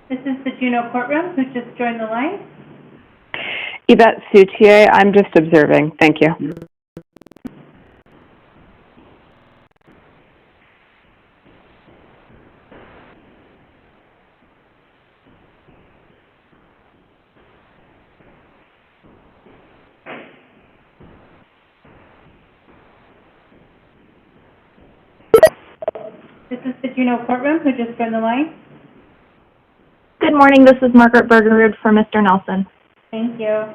This is the Juneau courtroom. Who just joined the line? Yvette Soutier, I'm just observing. Thank you. This is the Juneau courtroom. Who just joined the line? Good morning. This is Margaret Bergerud for Mr. Nelson. Thank you.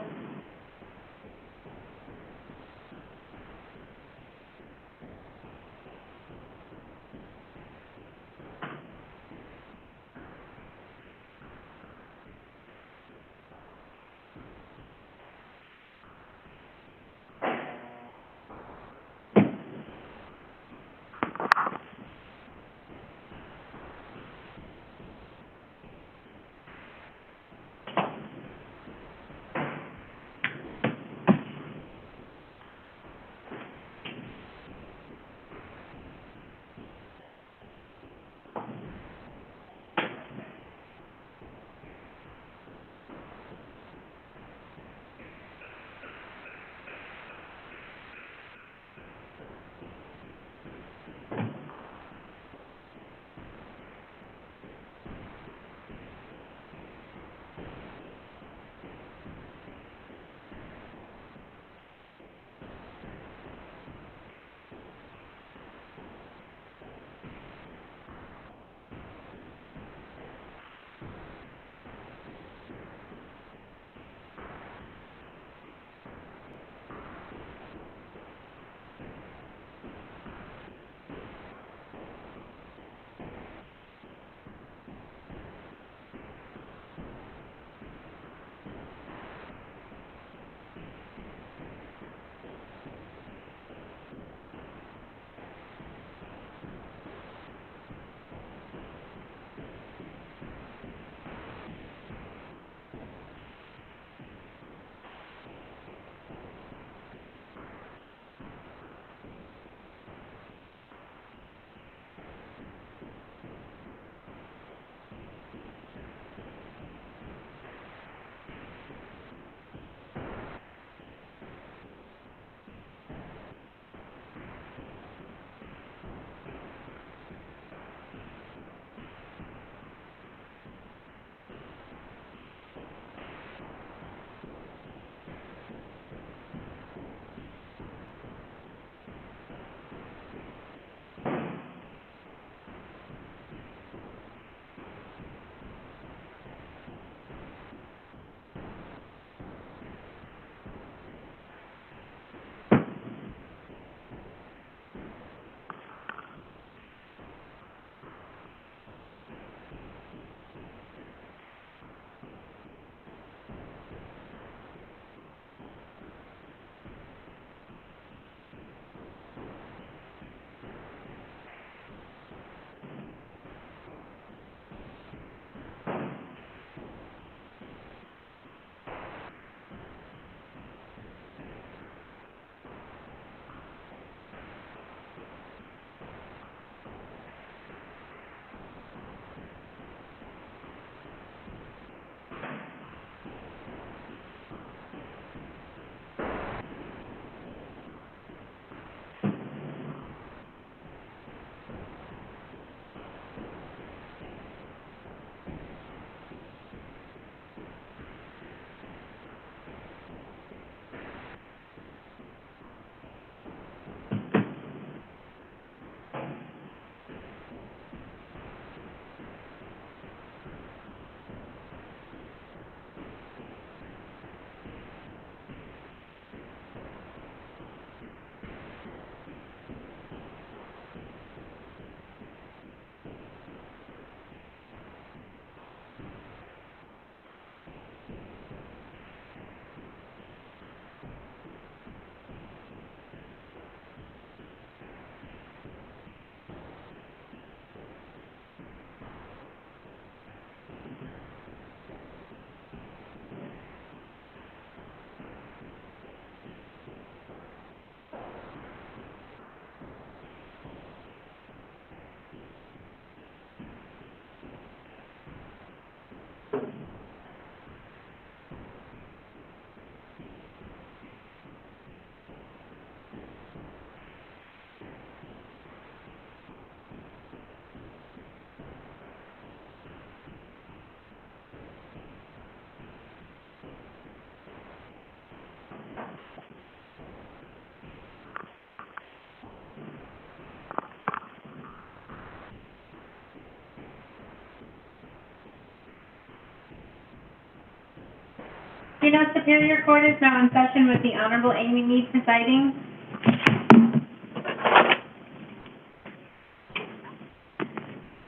Juneau Superior Court is now in session with the Honorable Amy Mead presiding.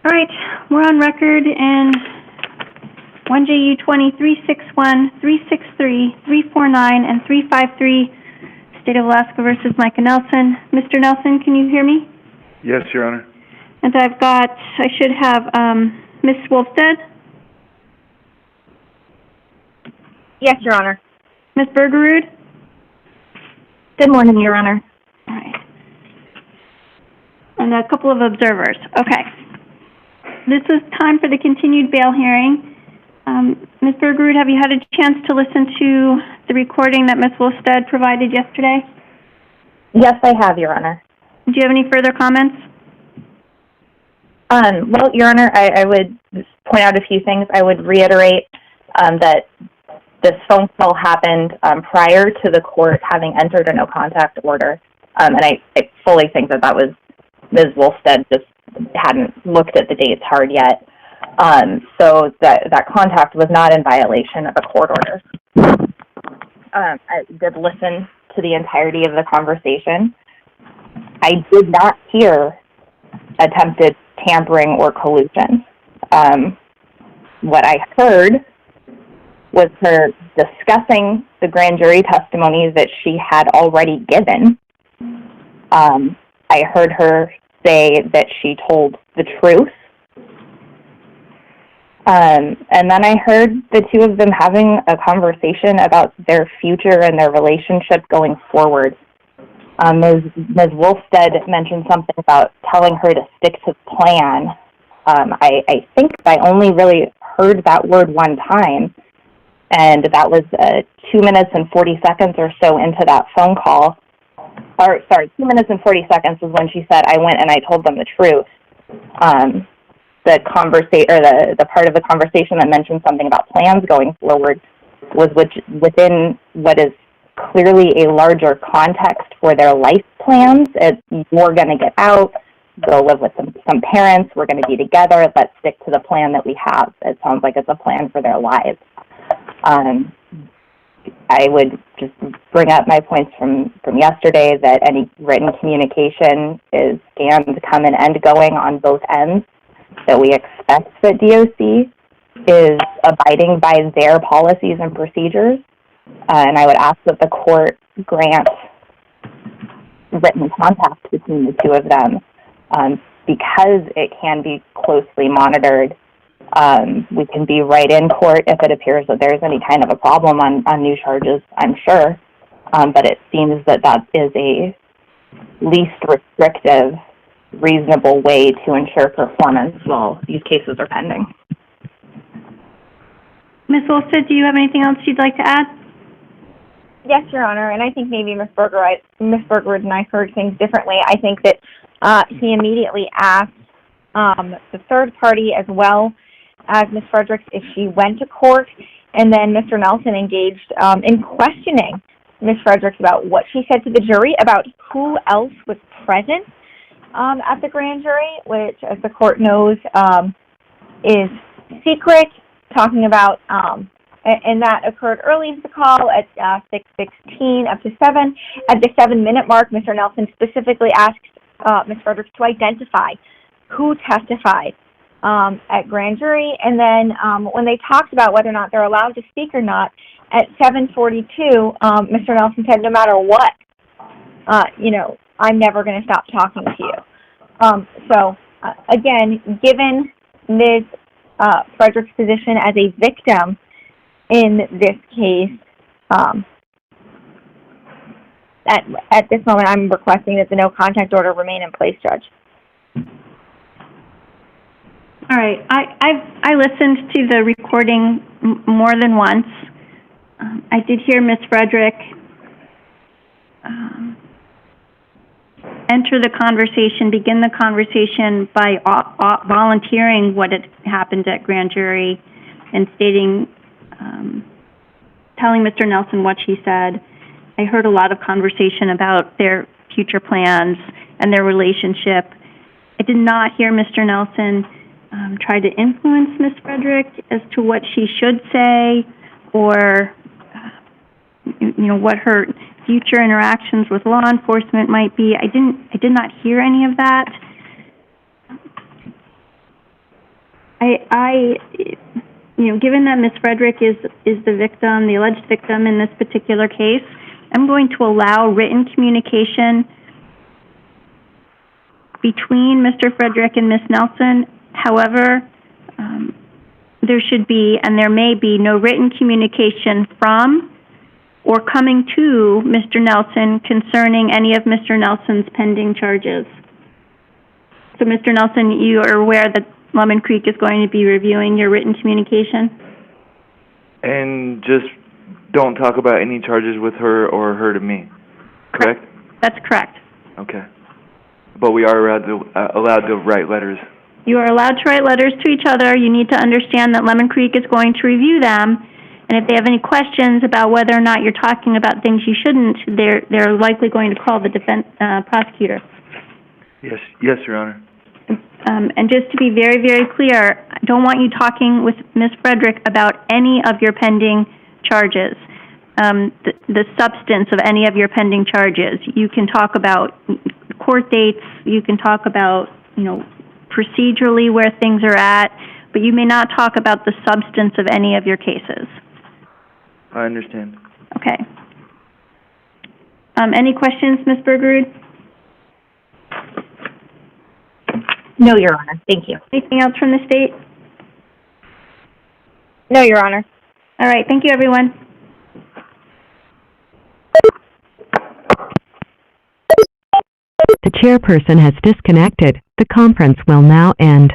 All right, we're on record in 1JU 2361, 363, 349, and 353, State of Alaska versus Micah Nelson. Mr. Nelson, can you hear me? Yes, Your Honor. And I should have Ms. Wolfstead. Yes, Your Honor. Ms. Bergerud? Good morning, Your Honor. All right. And a couple of observers. Okay. This is time for the continued bail hearing. Ms. Bergerud, have you had a chance to listen to the recording that Ms. Wolfstead provided yesterday? Yes, I have, Your Honor. Do you have any further comments? Well, Your Honor, I would point out a few things. I would reiterate that this phone call happened prior to the court having entered a no-contact order, and I fully think that was Ms. Wolfstead just hadn't looked at the dates hard yet, so that contact was not in violation of a court order. I did listen to the entirety of the conversation. I did not hear attempted tampering or collusion. What I heard was her discussing the grand jury testimony that she had already given. I heard her say that she told the truth. And then I heard the two of them having a conversation about their future and their relationship going forward. Ms. Wolfstead mentioned something about telling her to stick to the plan. I think I only really heard that word one time, and that was 2 minutes and 40 seconds or so into that phone call. 2 minutes and 40 seconds was when she said, "I went and I told them the truth." The part of the conversation that mentioned something about plans going forward was within what is clearly a larger context for their life plans. We're going to get out, go live with some parents, we're going to be together, let's stick to the plan that we have. It sounds like it's a plan for their lives. I would just bring up my points from yesterday that any written communication is scanned, come and end going on both ends, that we expect that DOC is abiding by their policies and procedures. And I would ask that the court grant written contact between the two of them because it can be closely monitored. We can be right in court if it appears that there's any kind of a problem on new charges, I'm sure. But it seems that is a least restrictive, reasonable way to ensure performance while these cases are pending. Ms. Wolfstead, do you have anything else you'd like to add? Yes, Your Honor, and I think maybe Ms. Bergerud and I heard things differently. I think that he immediately asked the third party as well as Ms. Fredericks if she went to court, and then Mr. Nelson engaged in questioning Ms. Fredericks about what she said to the jury, about who else was present at the grand jury, which, as the court knows, is secret, talking about and that occurred early in the call at 6:16 up to 7. At the 7-minute mark, Mr. Nelson specifically asked Ms. Fredericks to identify who testified at grand jury. And then when they talked about whether or not they're allowed to speak or not, at 7:42, Mr. Nelson said, "No matter what, I'm never going to stop talking to you." So, again, given Ms. Fredericks' position as a victim in this case, at this moment, I'm requesting that the no contact order remain in place, Judge. All right, I listened to the recording more than once. I did hear Ms. Frederick begin the conversation by volunteering what had happened at grand jury and stating, telling Mr. Nelson what she said. I heard a lot of conversation about their future plans and their relationship. I did not hear Mr. Nelson try to influence Ms. Frederick as to what she should say or, what her future interactions with law enforcement might be. I did not hear any of that. Given that Ms. Frederick is the victim, the alleged victim in this particular case, I'm going to allow written communication between Mr. Frederick and Ms. Nelson. However, there should be, and there may be, no written communication from or coming to Mr. Nelson concerning any of Mr. Nelson's pending charges. So, Mr. Nelson, you are aware that Lemon Creek is going to be reviewing your written communication? And just don't talk about any charges with her or her to me, correct? That's correct. Okay. But we are allowed to write letters. You are allowed to write letters to each other. You need to understand that Lemon Creek is going to review them. And if they have any questions about whether or not you're talking about things you shouldn't, they're likely going to call the prosecutor. Yes, Your Honor. And just to be very, very clear, I don't want you talking with Ms. Frederick about any of your pending charges, the substance of any of your pending charges. You can talk about court dates. You can talk about, procedurally where things are at, but you may not talk about the substance of any of your cases. I understand. Okay. Any questions, Ms. Bergerud? No, Your Honor. Thank you. Anything else from the state? No, Your Honor. All right. Thank you, everyone. The chairperson has disconnected. The conference will now end.